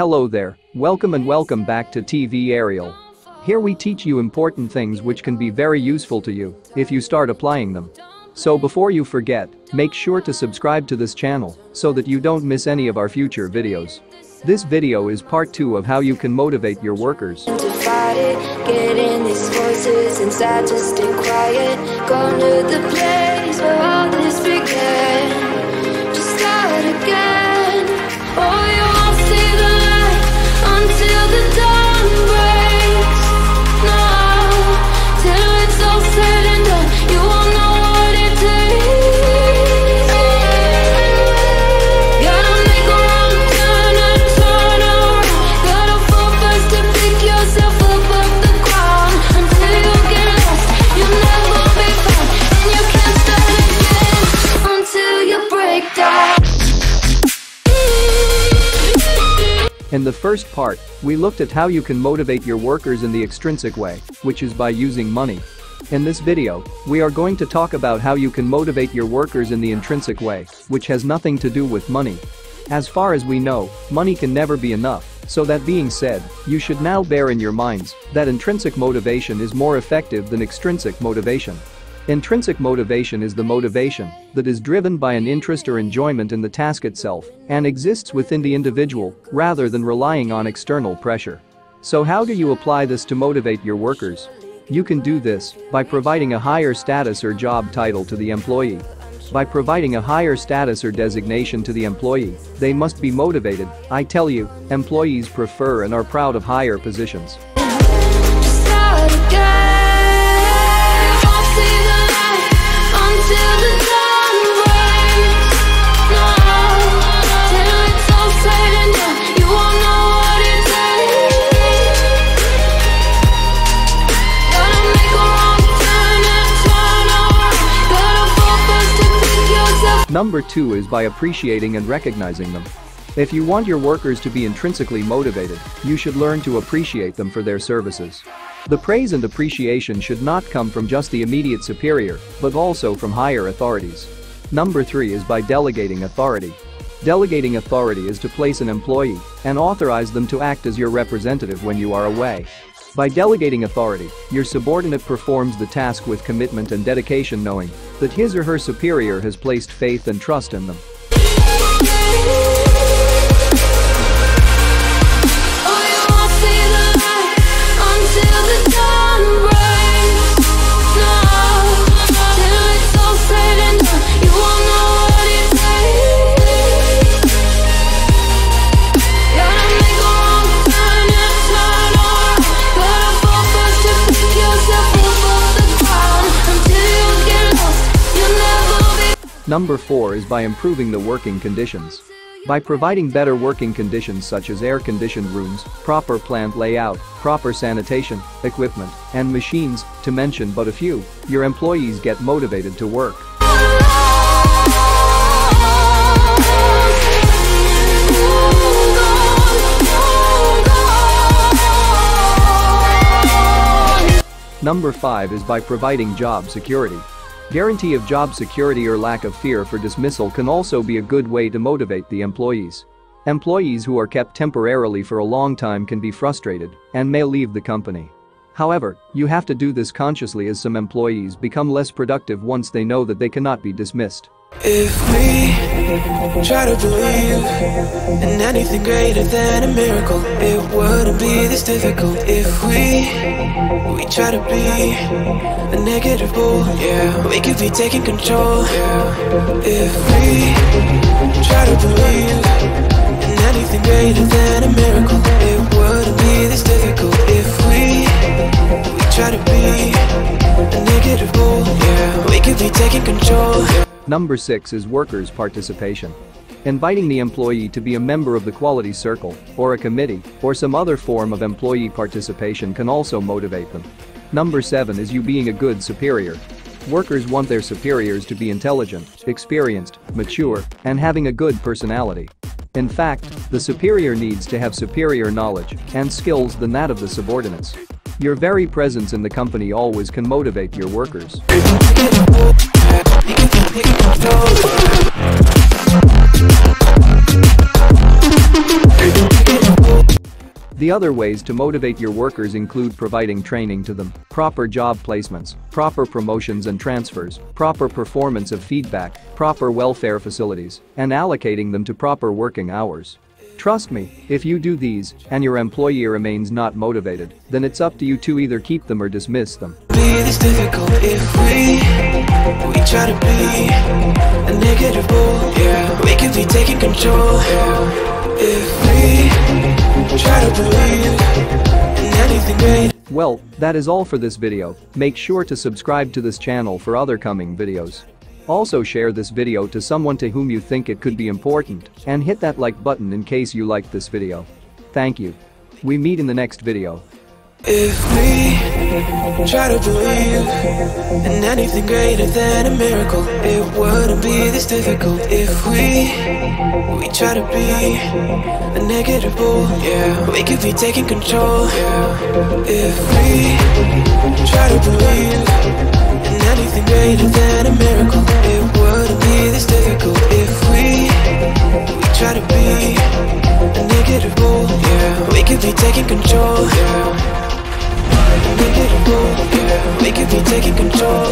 Hello there, welcome back to TV Ariel. Here we teach you important things which can be very useful to you if you start applying them. So before you forget, make sure to subscribe to this channel so that you don't miss any of our future videos. This video is part 2 of how you can motivate your workers. Getting these voices inside to stay quiet. Gone to the place where all this began. Just start again. Oh, you won't see the light until the dawn breaks. No, till it's all said and done, you won't know what it takes. Gotta make a wrong turn and turn around. Gotta fall first to pick yourself up off the ground. Until you get lost, you'll never be found. And you can't start again until you break down. In the first part, we looked at how you can motivate your workers in the extrinsic way, which is by using money. In this video, we are going to talk about how you can motivate your workers in the intrinsic way, which has nothing to do with money. As far as we know, money can never be enough, so that being said, you should now bear in your minds that intrinsic motivation is more effective than extrinsic motivation. Intrinsic motivation is the motivation that is driven by an interest or enjoyment in the task itself and exists within the individual rather than relying on external pressure. So how do you apply this to motivate your workers? You can do this by providing a higher status or job title to the employee. By providing a higher status or designation to the employee, they must be motivated. I tell you, employees prefer and are proud of higher positions. Start again. Won't see the light until the dawn breaks. No, till it's all said and done, you won't know what it takes. Gotta make a wrong turn and turn around. Gotta fall first to pick yourself. Number 2 is by appreciating and recognizing them. If you want your workers to be intrinsically motivated, you should learn to appreciate them for their services. The praise and appreciation should not come from just the immediate superior, but also from higher authorities. Number 3 is by delegating authority. Delegating authority is to place an employee and authorize them to act as your representative when you are away. By delegating authority, your subordinate performs the task with commitment and dedication, knowing that his or her superior has placed faith and trust in them. Number 4 is by improving the working conditions. By providing better working conditions such as air-conditioned rooms, proper plant layout, proper sanitation, equipment, and machines, to mention but a few, your employees get motivated to work. Number 5 is by providing job security. Guarantee of job security or lack of fear for dismissal can also be a good way to motivate the employees. Employees who are kept temporarily for a long time can be frustrated and may leave the company. However, you have to do this consciously, as some employees become less productive once they know that they cannot be dismissed. If we try to believe in anything greater than a miracle, it wouldn't be this difficult. If we try to be a negative bull, yeah, we could be taking control, yeah. If we try to believe in anything greater than a miracle, it wouldn't be this difficult. If we try to be a negative bull, yeah, we could be taking control. Number 6 is workers' participation. Inviting the employee to be a member of the quality circle, or a committee, or some other form of employee participation can also motivate them. Number 7 is you being a good superior. Workers want their superiors to be intelligent, experienced, mature, and having a good personality. In fact, the superior needs to have superior knowledge and skills than that of the subordinates. Your very presence in the company always can motivate your workers. The other ways to motivate your workers include providing training to them, proper job placements, proper promotions and transfers, proper performance of feedback, proper welfare facilities, and allocating them to proper working hours. Trust me, if you do these, and your employee remains not motivated, then it's up to you to either keep them or dismiss them. It's difficult if we try to be a negative bull, yeah. We could be taking control, yeah. If we try to believe in anything great. Well, that is all for this video. Make sure to subscribe to this channel for other coming videos. Also share this video to someone to whom you think it could be important, and hit that like button in case you liked this video. Thank you. We meet in the next video. If we try to believe in anything greater than a miracle, it wouldn't be this difficult. If we try to be a negative bull, yeah. We could be taking control, yeah. If we try to believe in anything greater than a miracle, it wouldn't be this difficult. If we try to be a negative bull, yeah. We could be taking control, yeah. We could be taking control.